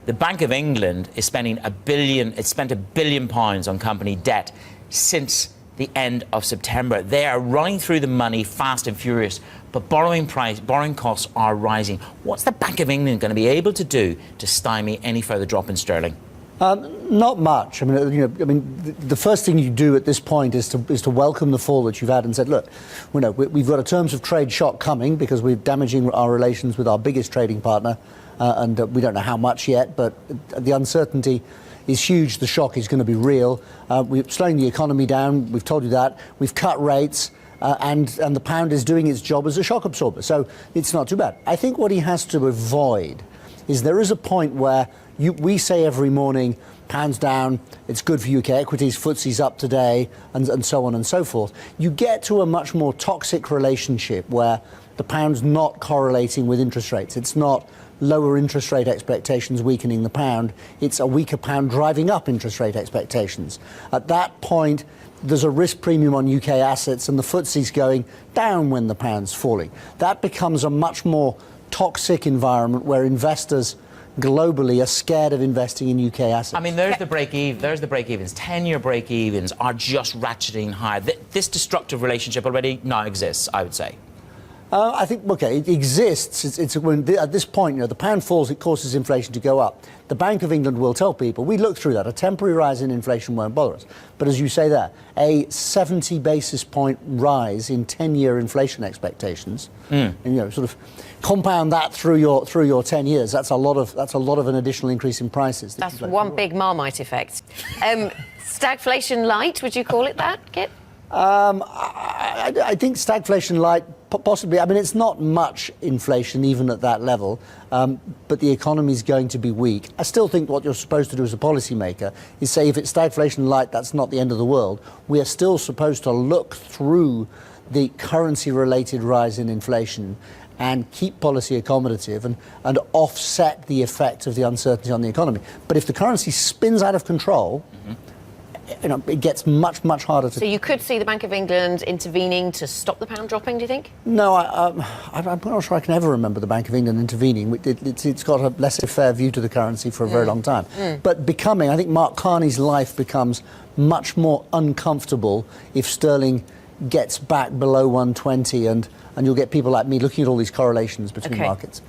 The Bank of England is spending it's spent £1 billion on company debt since the end of September. They are running through the money fast and furious, but borrowing costs are rising. What's the Bank of England going to be able to do to stymie any further drop in sterling? Not much. I mean, the first thing you do at this point is to welcome the fall that you've had and said, look, we've got a terms of trade shock coming because we're damaging our relations with our biggest trading partner, and we don't know how much yet, but the uncertainty is huge. The shock is going to be real. We're slowing the economy down. We've told you that. We've cut rates, and the pound is doing its job as a shock absorber. So it's not too bad. I think what he has to avoid is there is a point where we say every morning, pounds down, it's good for UK equities, FTSE's up today, and so on and so forth. You get to a much more toxic relationship where the pound's not correlating with interest rates. It's not lower interest rate expectations weakening the pound. It's a weaker pound driving up interest rate expectations. At that point, there's a risk premium on UK assets and the FTSE's going down when the pound's falling. That becomes a much more toxic environment where investors globally are scared of investing in UK assets. I mean, there's the break-evens. 10-year break-evens are just ratcheting higher. This destructive relationship already now exists, I would say. I think, okay, it exists. At this point, the pound falls, it causes inflation to go up. The Bank of England will tell people, we look through that, a temporary rise in inflation won't bother us. But as you say there, a 70 basis point rise in 10-year inflation expectations, and, sort of compound that through your 10 years, that's a lot of an additional increase in prices. That's one big Marmite effect. Stagflation light, would you call it that, Kit? I think stagflation light, possibly. I mean, it's not much inflation even at that level, but the economy is going to be weak. I still think what you're supposed to do as a policymaker is say if it's stagflation light, that's not the end of the world. We are still supposed to look through the currency-related rise in inflation and keep policy accommodative and offset the effect of the uncertainty on the economy. But if the currency spins out of control, it gets much, much harder to... So you could see the Bank of England intervening to stop the pound dropping, do you think? No, I'm not sure I can ever remember the Bank of England intervening. It's got a laissez-faire view to the currency for a very long time. But I think Mark Carney's life becomes much more uncomfortable if sterling gets back below 120, and you'll get people like me looking at all these correlations between markets.